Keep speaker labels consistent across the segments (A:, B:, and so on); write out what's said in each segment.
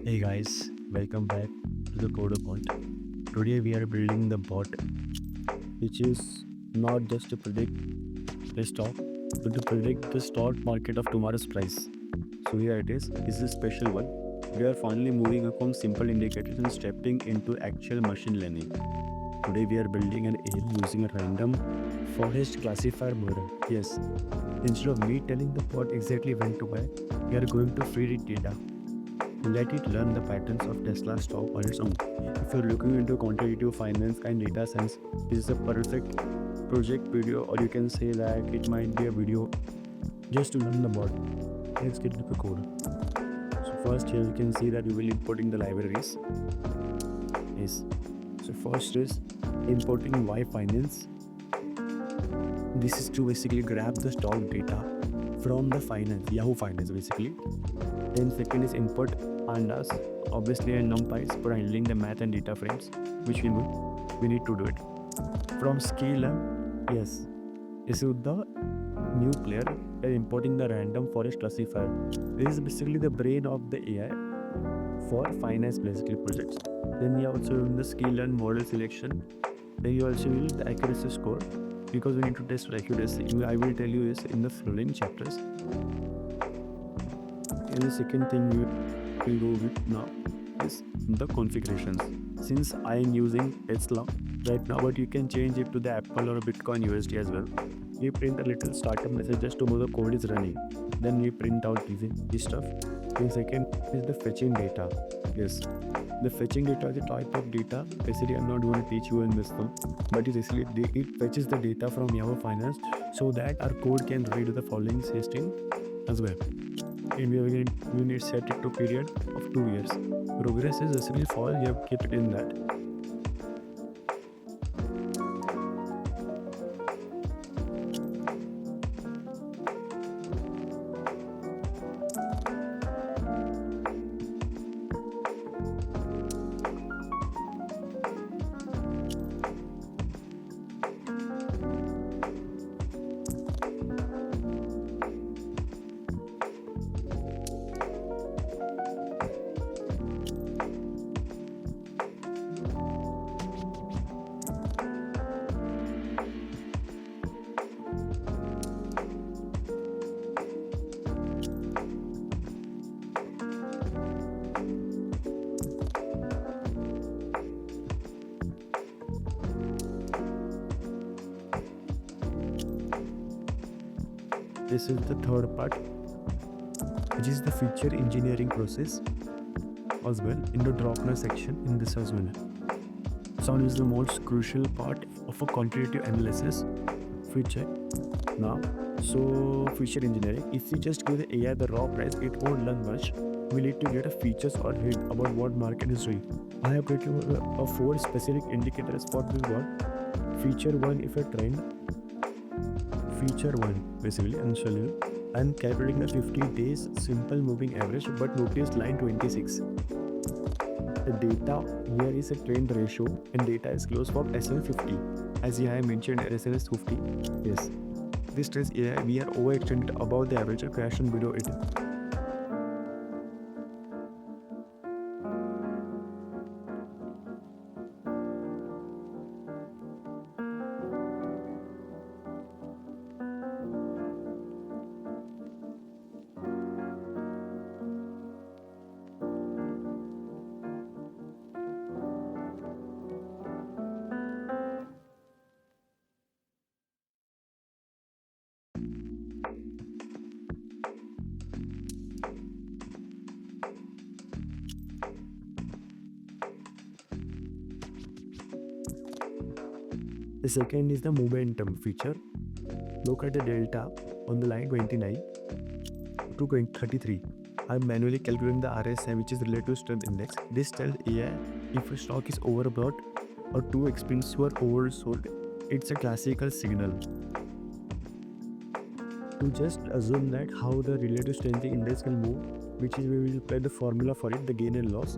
A: Hey guys, welcome back to the TheCodeQuant. Today we are building the bot which is not just to predict the stock but to predict the stock market of tomorrow's price. So here it is. This is a special one. We are finally moving from simple indicators and stepping into actual machine learning. Today we are building an AI using a random forest classifier model. Yes, instead of me telling the bot exactly when to buy, we are going to feed it data. Let it learn the patterns of Tesla stock on its own. If you're looking into quantitative finance and data science, this is a perfect project video, or you can say that it might be a video just to learn the bot. Let's get into the code. So first here you can see that we will importing the libraries. Yes. So first is importing Y finance. This is to basically grab the stock data from the finance, Yahoo Finance basically. Then second is import pandas, obviously, and numpys for handling the math and data frames, which we need to do it. From Scikit-Learn, yes, this is the new player. We are importing the random forest classifier. This is basically the brain of the AI for finance basically projects. Then we are also doing the Scikit-Learn model selection. Then you also will the accuracy score because we need to test for accuracy. I will tell you this in the following chapters. And the second thing we will go with now is the configurations. Since I am using Tesla right now, but you can change it to the Apple or Bitcoin USD as well. We print a little startup message just to know the code is running. Then we print out this stuff. The second is the fetching data. Yes, the fetching data is a type of data. Basically, I'm not going to teach you in this one, but it fetches the data from Yahoo Finance so that our code can read the following system as well. And we need to set it to period of 2 years. Progress is essentially for you have kept it in that. This is the third part, which is the feature engineering process as well in the Dropner section in this as well. Sound is the most crucial part of a quantitative analysis feature. Now, so feature engineering, if we just give the AI the raw price, it won't learn much. We need to get a features or hint about what market is doing. I have written a 4 specific indicators for this one. Feature 1 if a trend, feature 1 basically and calculating the 50 days simple moving average, but notice line 26. The data here is a trend ratio and data is close for SM50. As I mentioned, SM is 50. Yes. This tells AI we are overextended above the average or crash and below it. The second is the momentum feature. Look at the delta on the line 29 to 33. I'm manually calculating the RSI, which is relative strength index. This tells AI if a stock is overbought or too expensive or oversold. It's a classical signal. To just assume that how the relative strength index will move, which is we will apply the formula for it, the gain and loss.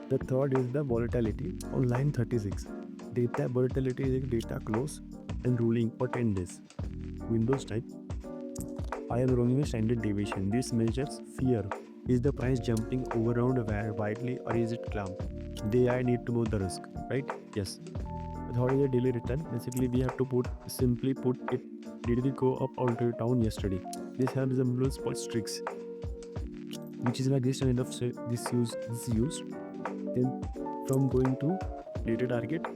A: The third is the volatility on line 36. Data volatility is data close and ruling for 10 days. Windows type I am running a standard deviation. This measures fear. Is the price jumping over around widely or is it calm? They I need to know the risk, right? Yes. How is a daily return? Basically, we have to simply put it. Did we go up or down yesterday? This helps the middle spot tricks, which is like this kind of this use. Then from going to data target,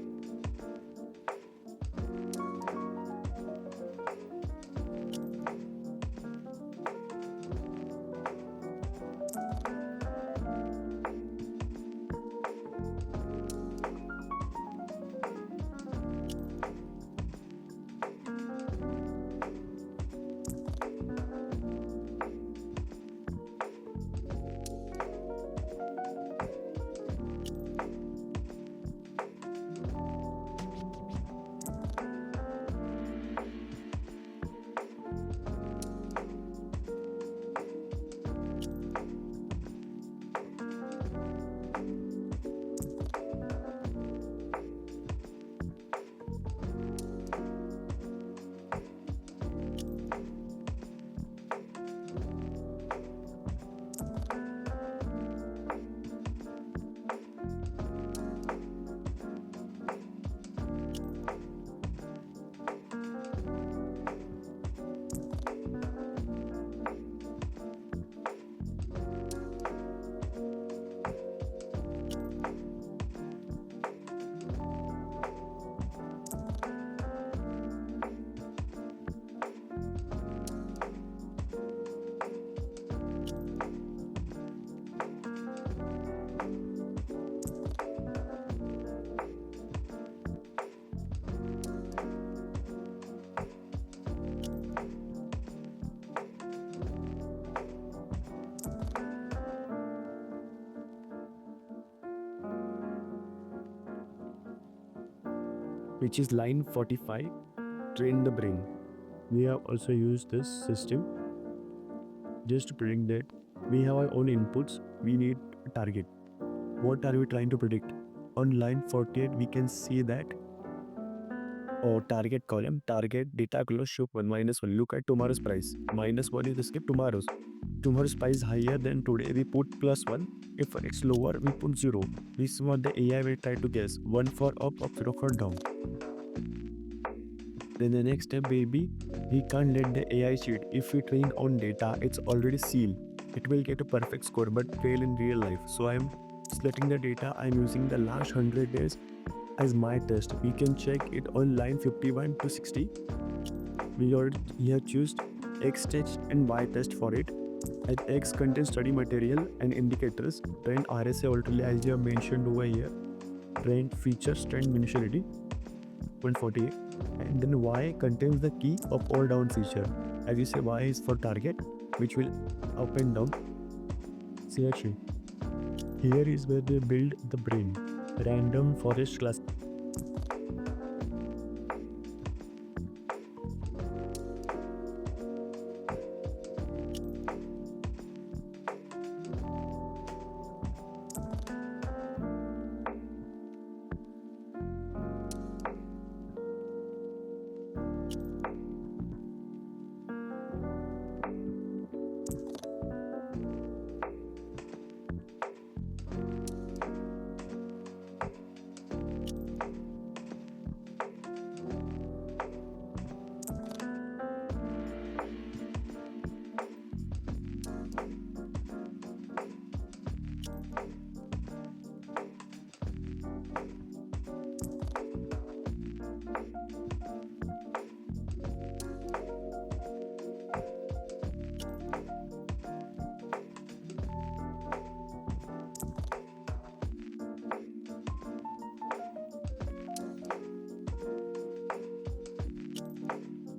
A: which is line 45, train the brain. We have also used this system just to predict that we have our own inputs. We need a target. What are we trying to predict? On line 48, we can see that or target column, target data close show 1 minus 1. Look at tomorrow's price. Minus 1 is the skip tomorrow's. Tomorrow's price higher than today, we put plus 1. If it's lower, we put 0. This is what the AI will try to guess. 1 for up or 0 for down. Then the next step will be, we can't let the AI cheat. If we train on data, it's already sealed. It will get a perfect score but fail in real life. So I'm selecting the data. I'm using the last 100 days as my test. We can check it on line 51 to 60. We have chosen X test and Y test for it. As X contains study material and indicators, trend RSA already as you have mentioned over here, trend features, trend mentionality 148, and then Y contains the key of all down feature. As you say, Y is for target, which will up and down. See actually, here is where they build the brain. Random forest class.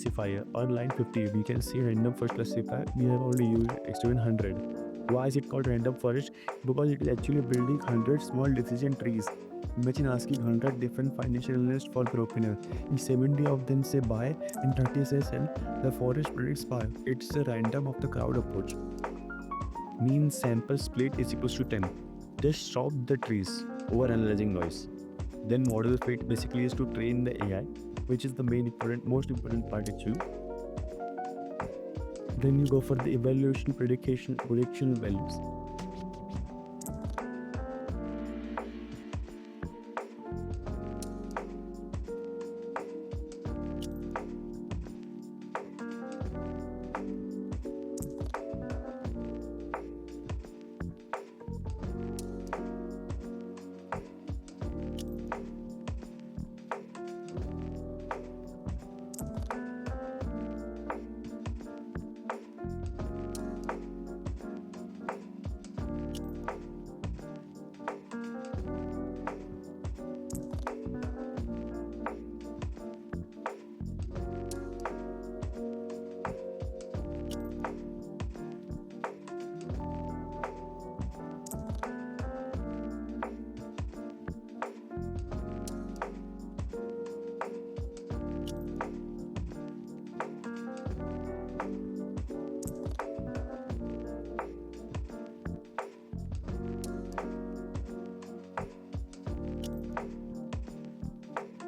A: Classifier on line 50, we can see random forest classifier. We have only used extend 100. Why is it called random forest? Because it is actually building 100 small decision trees. Imagine asking 100 different financial analysts for their opinion. If 70 of them say buy and 30 say sell, the forest predicts buy. It's a random of the crowd approach. Mean sample split is equals to 10. just stop the trees over analyzing noise. Then model fit basically is to train the AI, which is the most important part actually. Then you go for the evaluation prediction values.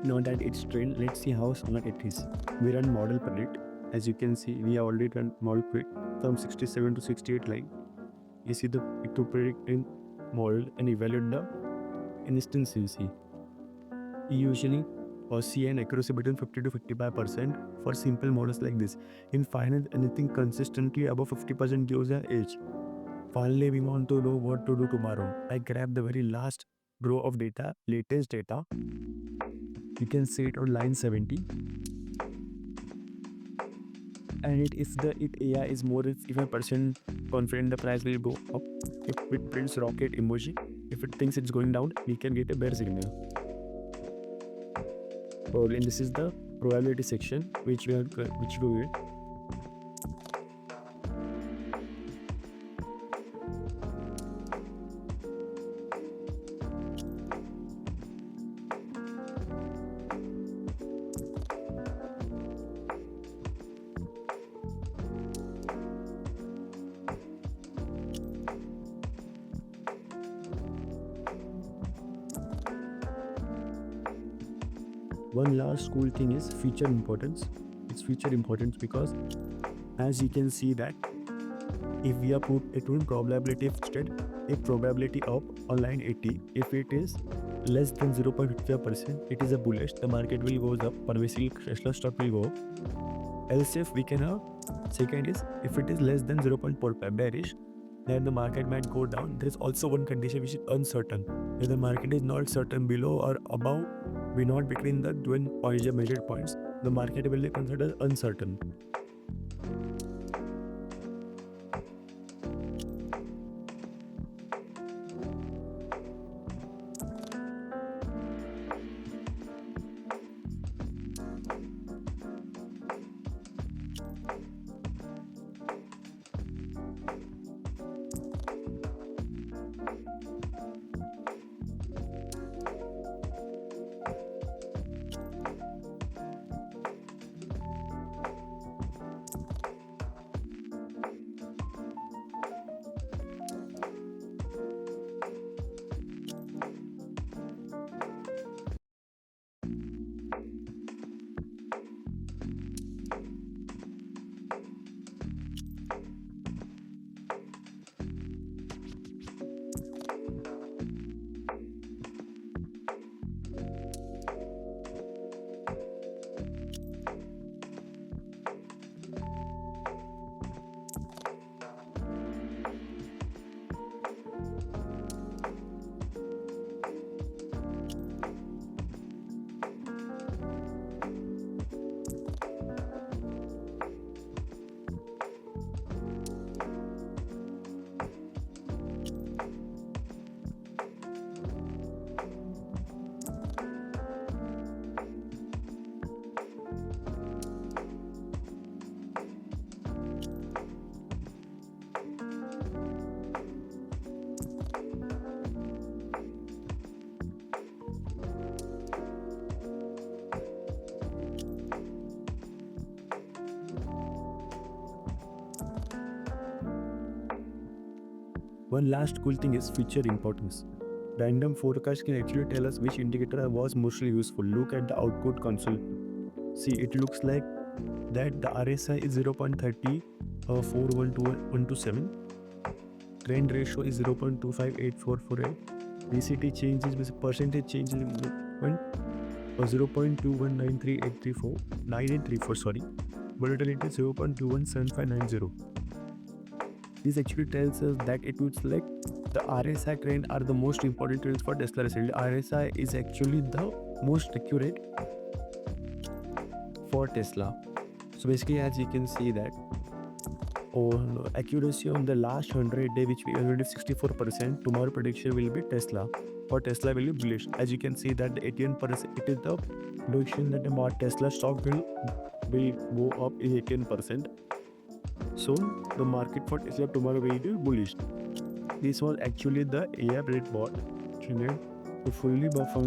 A: Now that it's trained, let's see how smart it is. We run model predict. As you can see, we have already run model predict from 67 to 68 line. You see the it to predict in model and evaluate the instance you see. Usually see an accuracy between 50 to 55% for simple models like this. In finance, anything consistently above 50% gives an edge. Finally, we want to know what to do tomorrow. I grab the very last row of data, latest data. You can see it on line 70. And if the AI is more than 55% confident, the price will go up. If it prints rocket emoji, if it thinks it's going down, we can get a bear signal. And this is the probability section which we do it. One last cool thing is feature importance. It's feature importance because as you can see that if we are put it in probability instead, if probability up on line 80, if it is less than 0.55%, it is a bullish, the market will go up, pervasive Tesla stock will go up. Else if we can have, second is if it is less than 0.45 bearish, then the market might go down. There is also one condition which is uncertain. If the market is not certain below or above, we not between the twin measured points, the market will be considered uncertain. One last cool thing is feature importance. Random forecast can actually tell us which indicator was mostly useful. Look at the output console. See, it looks like that the RSI is 0.30 412127. Trend ratio is 0.258448. DCT changes with percentage changes in 0.2193834 sorry. Volatility is 0.217590. This actually tells us that it looks like the RSI trend are the most important trends for Tesla recently. RSI is actually the most accurate for Tesla. So basically, as you can see that on accuracy on the last 100 day, which we already 64%, tomorrow prediction will be Tesla. For Tesla will be bullish. As you can see that the 18%, it is the prediction that the Tesla stock will go up in 18%. So the market for Tesla tomorrow will be bullish. This was actually the AI bot trained to fully buffer